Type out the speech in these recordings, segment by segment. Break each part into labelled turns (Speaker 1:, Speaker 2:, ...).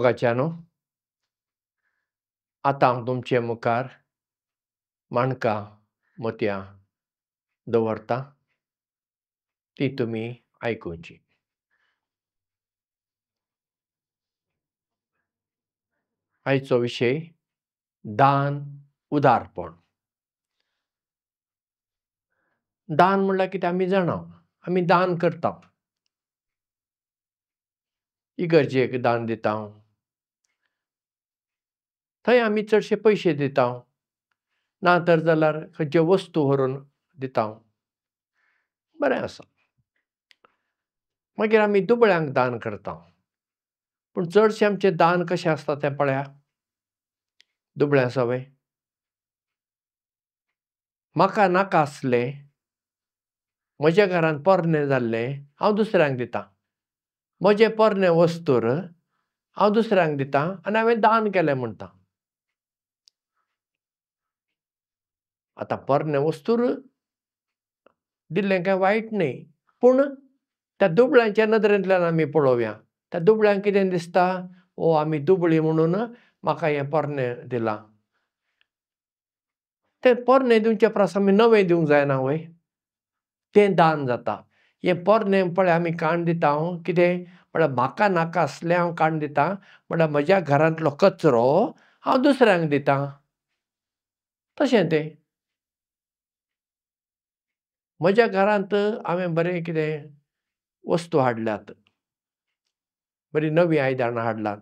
Speaker 1: युगाच्यानो आतां हांव तुमचे मुखार माणकां मोतयां दवरतां ती तुमी आयकुची. आयचो विशय दान उदारपण. दान म्हणल्यार कितें आमी जाणा आमी दान करता. इगर्जेक दान दिता. थंय आमी चडशे पयशे दिता ना तर जाल्यार खंयच्यो वस्तू व्हरून दिता. बरें आसा. मागीर आमी दुबळ्यांक दान करता. पूण चडशे आमचें दान कशें आसता तें पळया. दुबळ्या सवें म्हाका नाका आसलें म्हज्या घरांत पोरणें जाल्लें हांव दुसऱ्यांक दितां. म्हजें पोरणें वस्तूर हांव दुसऱ्यांक दितां आनी हांवें दान केलें म्हणटा. आतां पोरणें वस्तूर दिल्लें कांय वायट न्हय. पूण त्या दुबळ्यांच्या नदरेंतल्यान आमी पळोवया. त्या दुबळ्यांक कितें दिसता ओ आमी दुबळीं म्हणून म्हाका हें पोरणें दिलां. तें पोरणें दिवचे परस आमी नवें दिवंक जायना वय. तें दान जाता. हें पोरणें पळय आमी काण दिता कितें म्हळ्यार म्हाका नाका आसलें हांव काण दितां म्हळ्यार म्हज्या घरांतलो कचरो हांव दुसऱ्यांक दितां. तशें तें. म्हज्या घरांत हांवें बरें कितें वस्तू हाडल्यात. बरीं नवीं आयदनां हाडलात.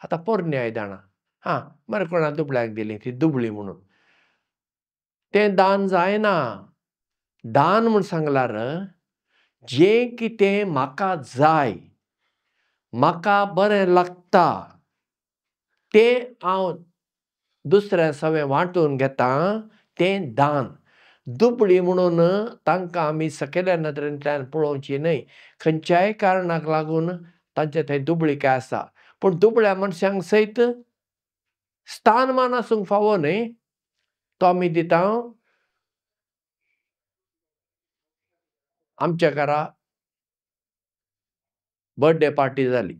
Speaker 1: आतां पोरनीं आयदनां. बरें कोणा दुबळ्याक दिलीं तीं दुबळीं म्हणून. तें दान जायना. दान म्हूण सांगल्यार जें कितें म्हाका जाय, म्हाका बरें लागता तें हांव दुसऱ्या सवें वांटून घेतां तें दान. दुबळीं म्हणून तांकां आमी सकयल्या नदरेंतल्यान पळोवचीं न्हय. खंयच्याय कारणाक लागून तांचे थंय दुबळिकाय आसा. पूण दुबळ्या मनशांक सयत स्थानमान आसूंक फावो न्हय. तो आमी दिता. आमच्या घरा बर्थडे पार्टी जाली.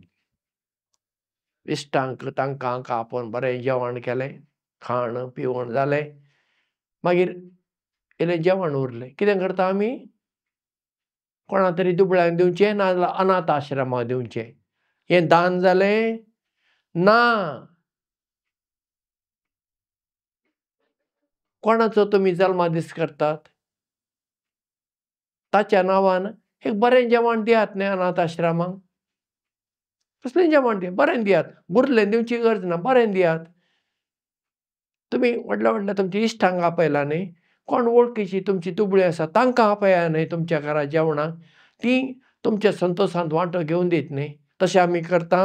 Speaker 1: इश्टांक तांकां हांकां आपोवन बरें जेवण केलें. खाण पिवण जालें. मागीर इल्लें जेवण उरलें. कितें करता आमी कोणा तरी दुबळ्यांक दिवचें ना जाल्यार अनाथ आश्रमाक दिवचें. हें दान जालें? ना. कोणाचो तुमी जल्मादीस करतात? ताच्या नांवान एक बरें जेवण दियात न्हय अनाथ आश्रमाक. कसलें जेवण दियात? बरें दियात. बुरलें दिवची गरज ना. बरें दियात. तुमी व्हडल्या व्हडल्या तुमच्या इश्टांक आपयला न्हय. कोण वळखीचीं तुमचीं दुबळीं आसा तांकां आपया न्हय तुमच्या घरा जेवणाक. तीं तुमच्या संतोशांत वांटो घेवन दीत न्हय. तशें आमी करता?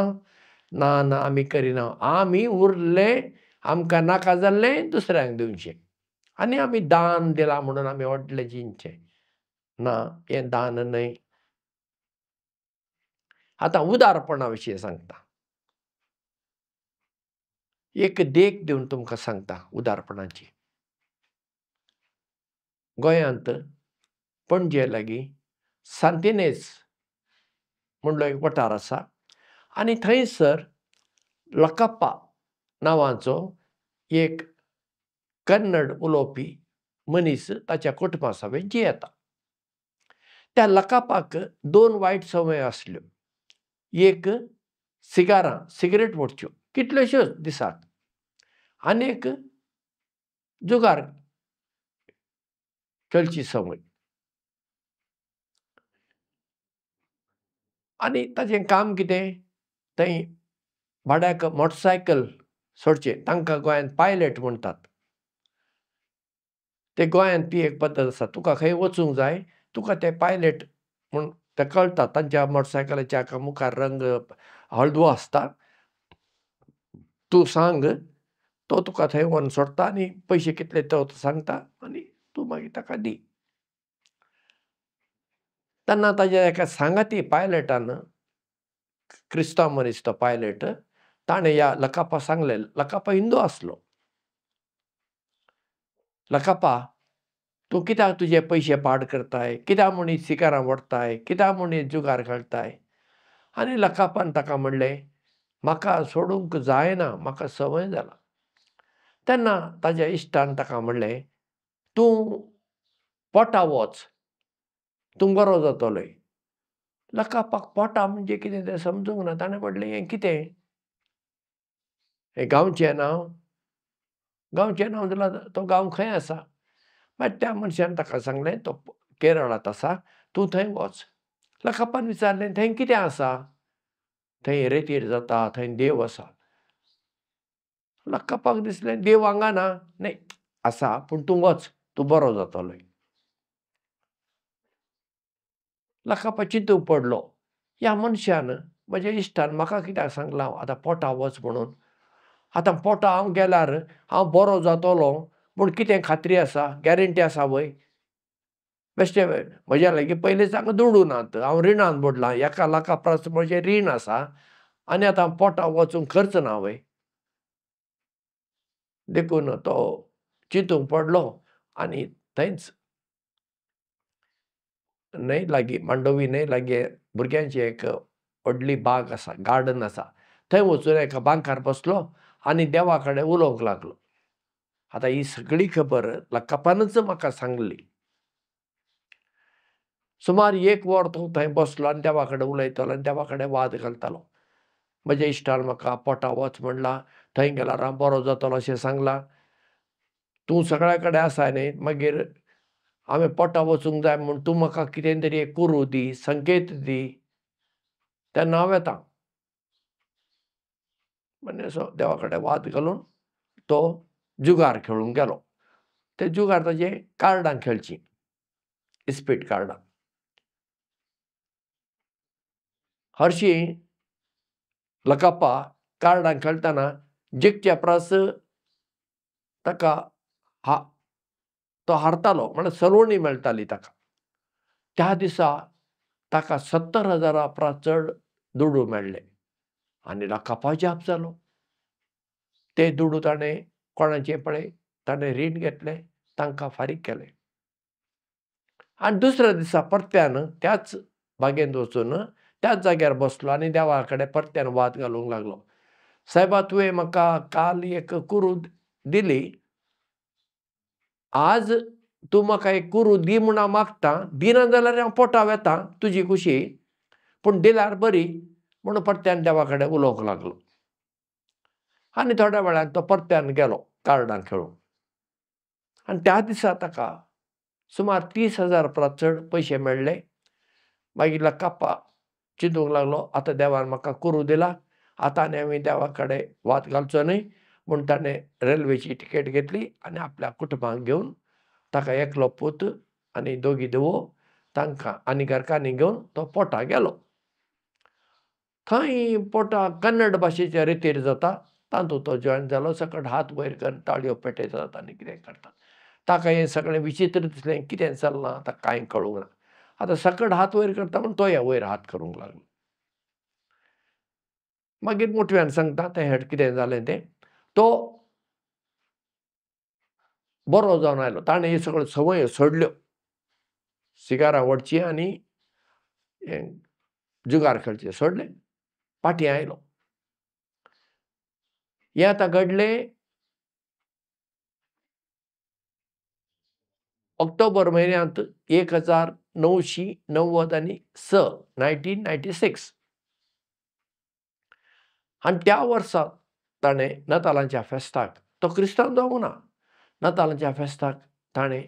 Speaker 1: ना आमी करिना. आमी उरलें आमकां नाका जाल्लें दुसऱ्यांक दिवचें. आनी आमी दान दिलां म्हणून आमी व्हडलें जिंचें. ना हें दान न्हय. आतां उदारपणा विशीं सांगता. एक देख दिवन तुमकां सांगता उदारपणाची. गोंयांत पणजे लागीं सांतिनेज म्हणलो एक वाठार आसा आनी थंयसर लकाप्पा नांवाचो एक कन्नड उलोवपी मनीस ताच्या कुटुंबा सवें जियेता. त्या लकाप्पाक 2 वायट संवय आसल्यो. एक सिगारां सिगरेट ओडच्यो कितल्योश्योच दिसाक. आनीक जुगार खेळची संवय. आनी ताचें काम कितें? थंय भाड्याक मोटरसायकल सोडचें. तांकां गोंयांत पायलट म्हणटात. ते गोंयांत ती एक पद्दत आसा. तुका खंय वचूंक जाय तुका ते पायलट म्हूण तें कळटा. तांच्या मोटरसायकलीच्या हाका मुखार रंग हळदुवो आसता. तूं सांग तो तुका थंय व्हरून सोडटा आनी पयशे कितले तो सांगता आनी तूं मागीर ताका दी. तेन्ना ताच्या एका सांगाती पायलटान क्रिस्तांव मनीस तो पायलट ताणें ह्या लकाप्पाक सांगलें. लकाप्पा हिंदू आसलो. लकाप्पा तूं कित्याक तुजे पयशे पाड करताय? कित्याक म्हूण सिगारां ओडताय? कित्याक म्हूण जुगार खेळटाय? आनी लकाप्पान ताका म्हणलें म्हाका सोडूंक जायना, म्हाका संवय जाला. तेन्ना ताच्या इश्टान ताका म्हणलें, "तूं पोटा वच, तूं बरो जातलो." लकापाक पोटा म्हणजे कितें तें समजूंक ना. ताणें म्हणलें, "हें कितें? हें गांवचें नांव? गांवचें नांव जाल्यार तो गांव खंय आसा?" मागीर त्या मनशान ताका सांगलें, "तो केरळांत आसा, तूं थंय वच." लकापान विचारलें, "थंय कितें आसा?" "थंय रेतीर जाता, थंय देव आसा." लकापाक दिसलें देव हांगा ना. "न्हय, आसा, पूण तूं वच, तूं बरो जातलो." लकापा चिंतूंक पडलो, ह्या मनशान म्हज्या इश्टान म्हाका कित्याक सांगलां आतां पोटा वच म्हणून. आतां पोटा हांव गेल्यार हांव बरो जातलों म्हूण कितें खात्री आसा? गॅरंटी आसा वय? बेश्टें म्हज्या लागीं पयलींच हांगा दुडू नात. हांव रिणांत बुडलां. एका लाखा परस म्हजें रीण आसा आनी आतां पोटा वचूंक खर्च ना वय. देखून तो चिंतूंक पडलो आनी थंयच न्हंय लागीं, मांडोवी न्हंय लागीं भुरग्यांची एक व्हडली बाग आसा, गार्डन आसा. थंय वचून एका बांकार बसलो आनी देवा कडेन उलोवंक लागलो. आतां ही सगळी खबर लकापानच म्हाका सांगली. सुमार 1 वर तो थंय बसलो आनी देवा कडेन उलयतालो आनी देवा कडेन वाद घालतालो. म्हज्या इश्टान म्हाका पोटा वच म्हणलां, थंय गेल्यार हांव बरो जातलों अशें सांगलां. तूं सगळ्या कडेन आसा न्हय, मागीर हांवें पोटा वचूंक जाय म्हूण तूं म्हाका कितें तरी एक कुरू दी, संकेत दी, तेन्ना हांव येतां. म्हणजे असो देवा कडेन वाद घालून तो जुगार खेळूंक गेलो. ते जुगार ताचे कार्डां खेळचीं, इस्पीट कार्डां. हरशीं लकापा कार्डां खेळटना जिखचे परस ताका तो हारतालो, म्हळ्यार सलोणी मेळटाली ताका. त्या दिसा ताका 70,000 परस चड दुडू मेळ्ळे आनी लकापा जाप जालो. ते दुडू ताणें कोणाचें पळय ताणें रीण घेतलें, तांकां फारीक केलें. आनी दुसऱ्या दिसा परत्यान त्याच बागेंत वचून त्याच जाग्यार बसलो आनी देवा कडेन परत्यान वाद घालूंक लागलो. सायबा, तुवें म्हाका काल एक कुरू दिली. आज तूं म्हाका एक कुरू दी म्हूण हांव मागतां. दिना जाल्यार हांव पोटा वेतां, तुजी खुशी. पूण दिल्यार बरी म्हूण परत्यान देवा कडेन उलोवंक लागलो. आनी थोड्या वेळान तो परत्यान गेलो कार्डां खेळूंक. आनी त्या दिसा ताका सुमार 30,000 परस चड पयशे मेळ्ळे. मागीर लकापा चिंतूंक लागलो, आतां देवान म्हाका कुरू दिला, आतां आनी हांवें देवा कडेन वाद घालचो न्हय म्हूण ताणें रेल्वेची तिकेट घेतली आनी आपल्या कुटुंबाक घेवन ताका एकलो पूत आनी दोगी धुवो तांकां आनी घरकान्नी घेवन तो पोटा गेलो. थंय पोटा कन्नड भाशेच्या रितीर जाता, तातूंत तो जॉयन जालो. सकट हात वयर करून ताळयो पेटयतात आनी कितें करतात. ताका हें सगळें विचित्र दिसलें. कितें चल्लां ताका कांय कळूंक ना. आतां सकट हात वयर करता म्हूण तोय वयर हात करूंक लागलो. मागीर मोटव्यान सांगता तें हेड कितें जालें तें. तो बरो जावन आयलो. ताणें ह्यो सगळ्यो संवयो सोडल्यो. सिगारां ओडचीं आनी हें जुगार खेळचें सोडलें. फाटीं आयलो. हें आतां घडलें ऑक्टोबर म्हयन्यांत 1996 आनी त्या वर्सा ताणें नातालांच्या फेस्ताक, तो क्रिस्तांव जावंक ना, नातालांच्या फेस्ताक ताणें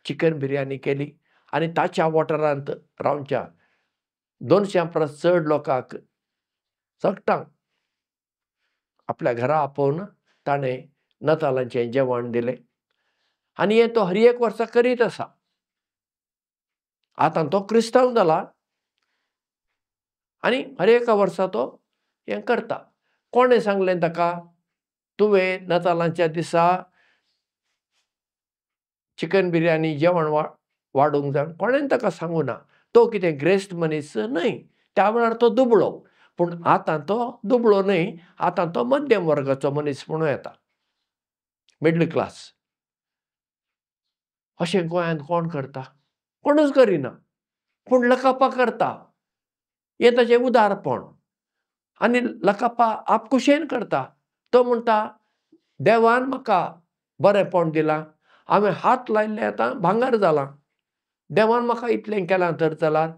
Speaker 1: चिकन बिर्याणी केली आनी ताच्या वाठारांत रावच्या 200 परस चड लोकांक सकटांक आपल्या घरा आपोवन ताणें नातालांचें जेवण दिलें. आनी हें तो हर एक वर्सा करीत आसा. आतां तो क्रिस्तांव जाला आनी हर एका वर्सा तो हें करता. कोणें सांगलें ताका, तुवें नातालांच्या दिसा चिकन बिर्याणी जेवण वाडूंक जाय? कोणेन ताका सांगूं ना. तो कितें ग्रेस्त मनीस न्हय. त्या वेळार तो दुबळो. पूण आतां तो दुबळो न्हय, आतां तो मध्यम वर्गाचो मनीस म्हणून येता. Middle class. अशें गोंयांत कोण करता? कोणूच करिना. पूण लकापा करता. हें ताचें उदारपण. आनी लकापा आप कुशेन करता. तो म्हणटा देवान म्हाका बरेंपण दिलां. हांवें हात लायिल्ले आतां भांगर जालां. देवान म्हाका इतलें केलां तर जाल्यार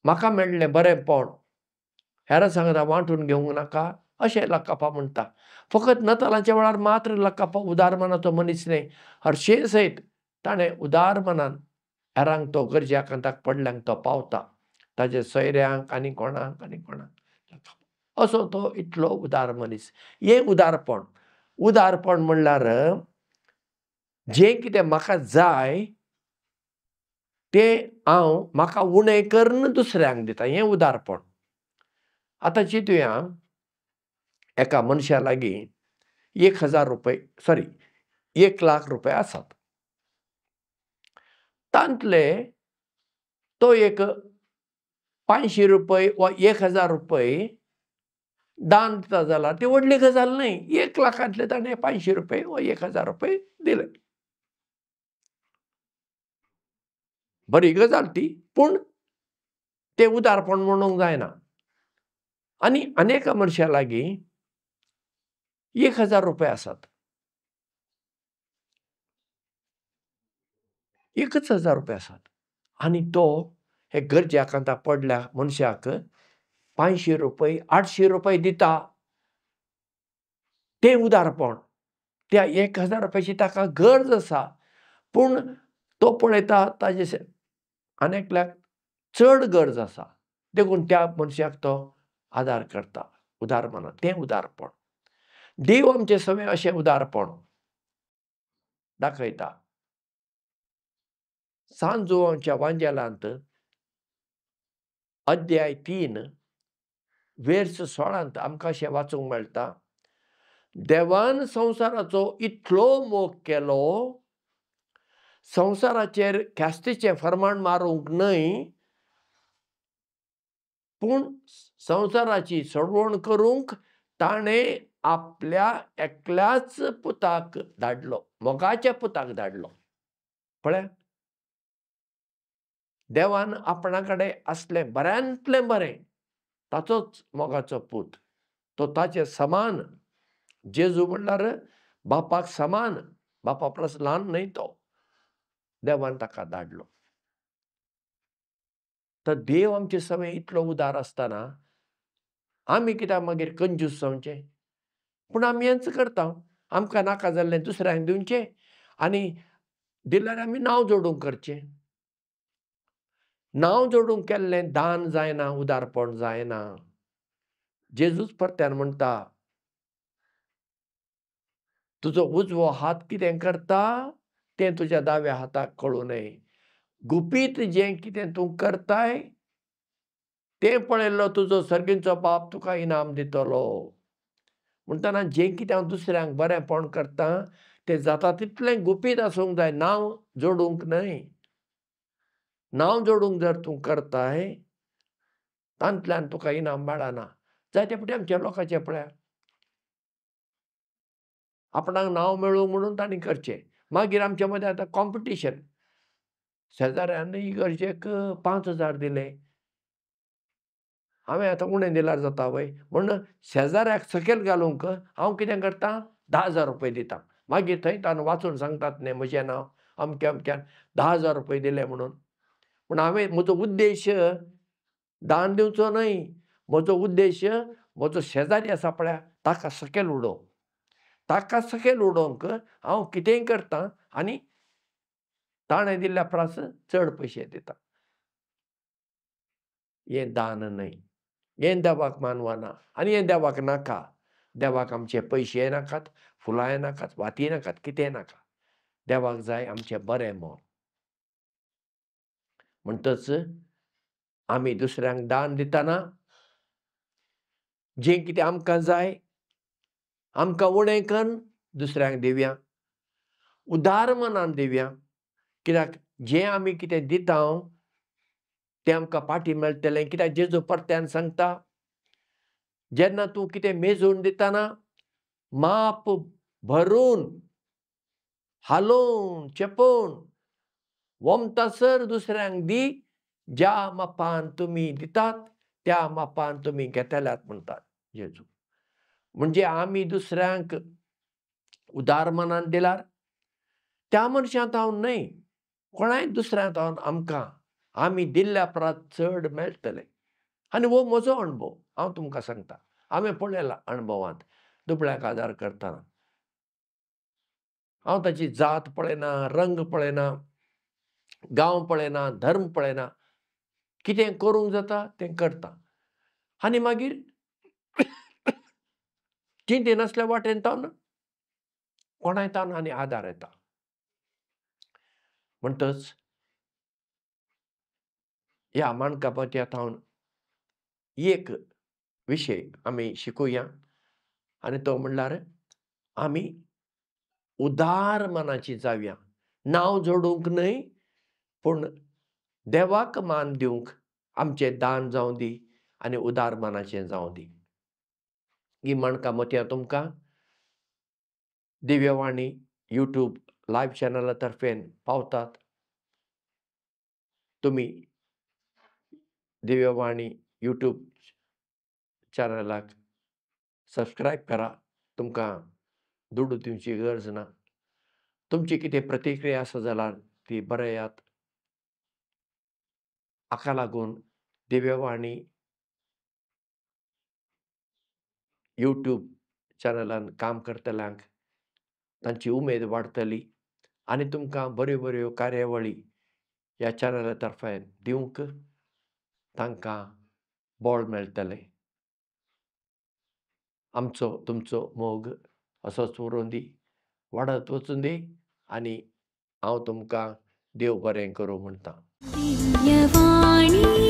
Speaker 1: म्हाका मेळ्ळें बरेंपण हेरां वांगडा वांटून घेवंक नाका अशें लकापा म्हणटा. फकत नतालांच्या वेळार मात्र लकापा उदार मनाचो मनीस न्हय, हरशे सयत ताणें उदार मनान हेरांक तो गरजेकांताक पडल्यांक तो पावता. ताच्या सोयऱ्यांक आनी कोणाक असो तो इतलो उदार मनीस. हें उदारपण. उदारपण म्हणल्यार जें कितें म्हाका जाय तें हांव म्हाका उणें करून दुसऱ्यांक दिता. हें उदारपण. आतां चिंतुया एका मनशा लागीं ₹1,00,000 आसात. तांतले तो एक ₹500 वा ₹1,000 दान दिता जाल्यार ती व्हडली गजाल न्हय. 1,00,000तले ताणें ₹500 वा ₹1,000 दिले. बरी गजाल ती. पूण तें उदारपण म्हणूंक जायना. आनी एका मनशा लागीं ₹1,000 आसात. ₹1,000 आसात. आनी तो हे गरजेकांताक पडल्या मनशाक ₹500 ₹800 दिता. तें उदारपण. त्या ₹1,000ची ताका गरज आसा. पूण तो पळयता ताचे आनेकल्याक चड गरज आसा. देखून त्या मनशाक तो आदार करता. उदार मनान. तें उदारपण. देव आमचे सगळें अशें उदारपण दाखयता. सांत जोवांच्या वांजेलांत अध्याय 3 वेर्स 16 आमकां अशें वाचूंक मेळटा. देवान संवसाराचो इतलो मोग केलो, संवसाराचेर ख्यास्तीचें फर्माण मारूंक न्हय, पूण संवसाराची सोडवण करूंक ताणें आपल्या एकल्याच पुताक धाडलो. मोगाच्या पुताक धाडलो. पळय, देवान आपणा कडेन आसलें बऱ्यांतलें बरें ताचोच मोगाचो पूत. तो ताचे समान. जेजू म्हणल्यार बापाक समान. बापा परस ल्हान न्हय तो. देवान ताका धाडलो. तर देव आमचे सगळें इतलो उदार आसतना आमी कित्याक मागीर कंजूस जावचें? पूण आमी हेंच करता. आमकां नाका जाल्लें दुसऱ्यांक दिवचें आनी दिल्यार आमी नांव जोडूंक करचें. नांव जोडूंक केल्लें दान जायना, उदारपण जायना. जेजूच परत्यान म्हणटा, तुजो उजवो हात कितें करता तें तुज्या दाव्या हाताक कळूं नये. गुपीत जें कितें तूं करताय तें पळयल्लो तुजो सर्गीचो बाप तुका इनाम दितलो. म्हणटना जें कितें हांव दुसऱ्यांक बरेंपण करतां तें जाता तितलें गुपीत आसूंक जाय. नांव जोडूंक न्हय. नांव जोडूंक जर तूं करताय तांतल्यान तुका इनाम मेळना. जायते फावटी आमच्या लोकांचें पळया, आपणाक नांव मेळूं म्हणून तांणी करचें. मागीर आमच्या मदें आतां कॉम्पिटिशन. शेजाऱ्यान इगर्जेक 5,000 दिले, हांवें आतां उणें दिल्यार जाता वय म्हूण शेजाऱ्याक सकयल घालूंक हांव कितें करतां, ₹10,000 दितां. मागीर थंय वाचून सांगतात न्ही म्हजें नांव अमक्या अमक्यान ₹10,000 दिले म्हणून. पूण हांवें म्हजो उद्देश दान दिवचो न्हय. म्हजो उद्देश म्हजो शेजारी आसा पळय ताका सकयल उडोवप. ताका सकयल उडोवंक हांव कितेंय करतां आनी ताणें दिल्ल्या परस चड पयशे दितां. हें दान न्हय. हें देवाक मानवना आनी हें देवाक नाका. देवाक आमचे पयशेय नाकात, फुलांय नाकात, वाती नाकात, कितेंय नाका. देवाक जाय आमचें बरें मोग. म्हणटच आमी दुसऱ्यांक दान दितना जें कितें आमकां जाय, आमकां उणें करून दुसऱ्यांक दिवया. उदार मनान दिवया. कित्याक जें आमी कितें दिता तें आमकां फाटीं मेळटलें. कित्याक जेजू परत्यान सांगता, जेन्ना तूं कितें मेजून दितना माप भरून, हालोवन, चेपोवन वमतासर दुसऱ्यांक दी. ज्या मापान तुमी दितात त्या मापान तुमी घेतल्यात म्हणटा जेजू. म्हणजे आमी दुसऱ्यांक उदार मनान दिल्यार त्या मनशांत हांव न्हय, कोणाय दुसऱ्यांत आमकां आमी दिल्ल्या परस चड मेळटलें. आनी हो म्हजो अणभव. हांव तुमकां सांगता. हांवें पळयला अणभवांत दुबळ्याक आदार करतना. हांव ताची जात पळयना, रंग पळयना, गांव पळयना, धर्म पळयना. कितें करूंक जाता तें करता. आनी मागीर चिंतेन नासल्या वाटेन तावन कोणाय तावन आनी आदार येता. म्हणटच ह्या माणकापत्यांत एक विशय आमी शिकुया आनी तो म्हणल्यार आमी उदार मनाची जावया. नांव जोडूंक न्हय, पूण देवाक मान दिवंक आमचें दान जावं दी आनी उदार मनाचें जावं दी. ही माणकामती तुमकां दिव्यवाणी यूट्यूब लायव्ह चॅनला तर्फेन पावतात. तुमी दिव्यवाणी यूट्यूब चॅनलाक सबस्क्रायब करा. तुमकां दुडू दिवची गरज ना. तुमची कितें प्रतिक्रिया आसा जाल्यार ती बरयात. हाका लागून दिव्यवाणी यूट्यूब चॅनलान काम करतल्यांक तांची उमेद वाडटली आनी तुमकां बऱ्यो बऱ्यो कार्यावळी ह्या चॅनला तर्फेन दिवंक तांकां बळ मेळटलें. आमचो तुमचो मोग असोच उरूं दी, वाडत वचूं दी आनी हांव तुमकां देव बरें करूं म्हणटा. दिव्यवाणी